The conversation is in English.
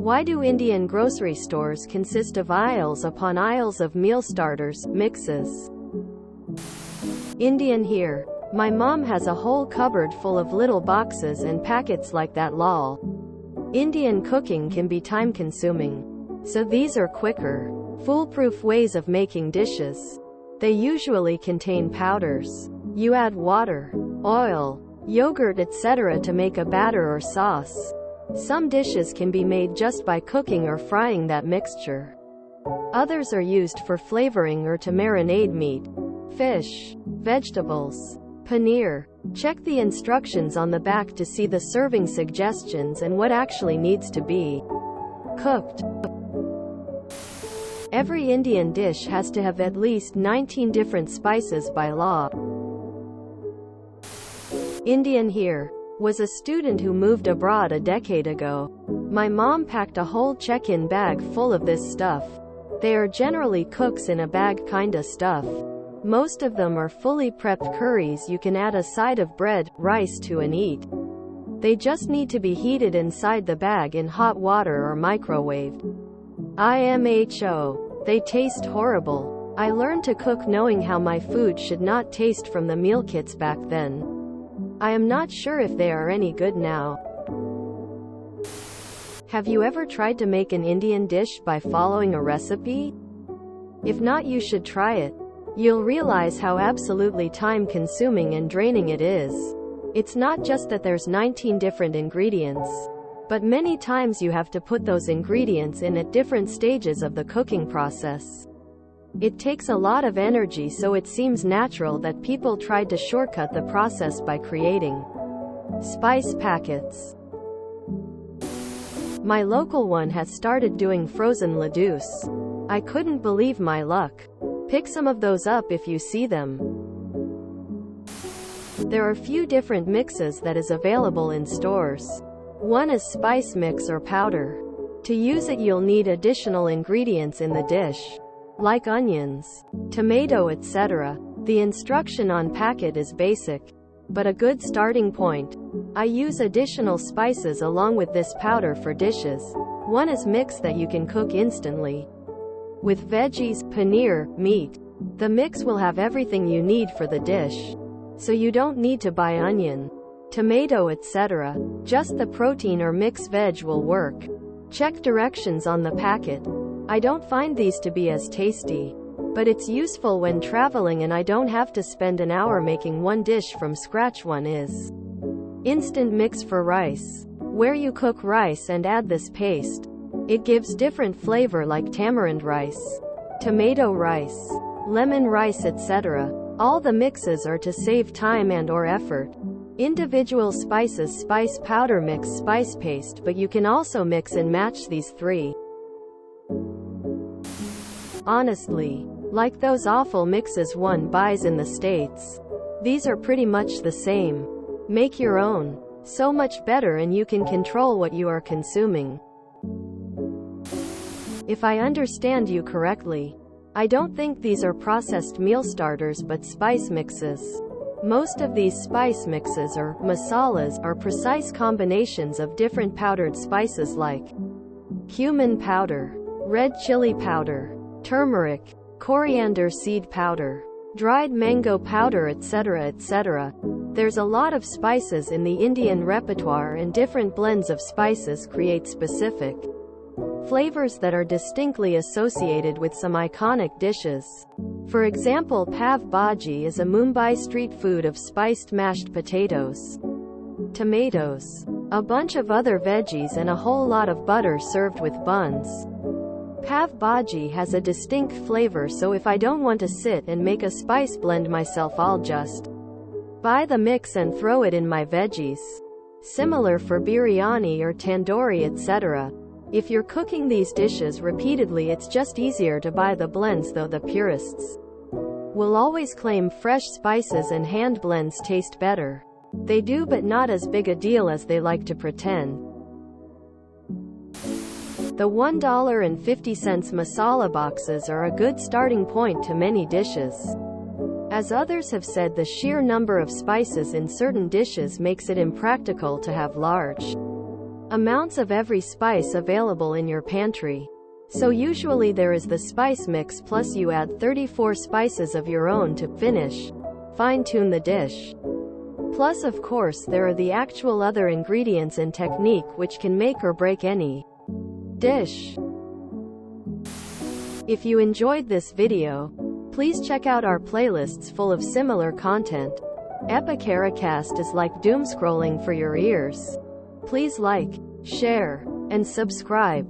Why do Indian grocery stores consist of aisles upon aisles of meal starters, mixes? Indian here. My mom has a whole cupboard full of little boxes and packets like that lol. Indian cooking can be time-consuming. So these are quicker, foolproof ways of making dishes. They usually contain powders. You add water, oil, yogurt etc. to make a batter or sauce. Some dishes can be made just by cooking or frying that mixture. Others are used for flavoring or to marinate meat, fish, vegetables. Paneer. Check the instructions on the back to see the serving suggestions and what actually needs to be cooked. Every Indian dish has to have at least 19 different spices by law. Indian here. Was a student who moved abroad a decade ago. My mom packed a whole check-in bag full of this stuff. They are generally cooks in a bag kinda stuff. Most of them are fully prepped curries you can add a side of bread, rice to and eat. They just need to be heated inside the bag in hot water or microwaved. IMHO. They taste horrible. I learned to cook knowing how my food should not taste from the meal kits back then. I am not sure if they are any good now. Have you ever tried to make an Indian dish by following a recipe? If not, you should try it. You'll realize how absolutely time-consuming and draining it is. It's not just that there's 19 different ingredients, but many times you have to put those ingredients in at different stages of the cooking process. It takes a lot of energy, so it seems natural that people tried to shortcut the process by creating spice packets. My local one has started doing frozen ladoos. I couldn't believe my luck. Pick some of those up if you see them. There are few different mixes that is available in stores. One is spice mix or powder. To use it you'll need additional ingredients in the dish, like onions, tomato etc. The instruction on packet is basic, but a good starting point. I use additional spices along with this powder for dishes. One is mix that you can cook instantly. With veggies, paneer, meat. The mix will have everything you need for the dish. So you don't need to buy onion, tomato etc. Just the protein or mixed veg will work. Check directions on the packet. I don't find these to be as tasty, but it's useful when traveling and I don't have to spend an hour making one dish from scratch. One is instant mix for rice, where you cook rice and add this paste. It gives different flavor like tamarind rice, tomato rice, lemon rice etc. All the mixes are to save time and or effort. Individual spices, spice powder mix, spice paste, but you can also mix and match these three. Honestly, like those awful mixes one buys in the States. These are pretty much the same. Make your own. So much better, and you can control what you are consuming. If I understand you correctly, I don't think these are processed meal starters but spice mixes. Most of these spice mixes or masalas are precise combinations of different powdered spices like cumin powder, red chili powder, turmeric, coriander seed powder, dried mango powder etc. etc. There's a lot of spices in the Indian repertoire, and different blends of spices create specific flavors that are distinctly associated with some iconic dishes. For example, pav bhaji is a Mumbai street food of spiced mashed potatoes, tomatoes, a bunch of other veggies and a whole lot of butter served with buns. Pav bhaji has a distinct flavor, so if I don't want to sit and make a spice blend myself, I'll just buy the mix and throw it in my veggies. Similar for biryani or tandoori etc. If you're cooking these dishes repeatedly, it's just easier to buy the blends, though the purists will always claim fresh spices and hand blends taste better. They do, but not as big a deal as they like to pretend. The $1.50 masala boxes are a good starting point to many dishes. As others have said, the sheer number of spices in certain dishes makes it impractical to have large amounts of every spice available in your pantry. So usually there is the spice mix plus you add 34 spices of your own to finish, fine-tune the dish. Plus of course there are the actual other ingredients and technique which can make or break any dish. If you enjoyed this video, please check out our playlists full of similar content. TooAfraidToAsk is like doom scrolling for your ears. Please like, share, and subscribe.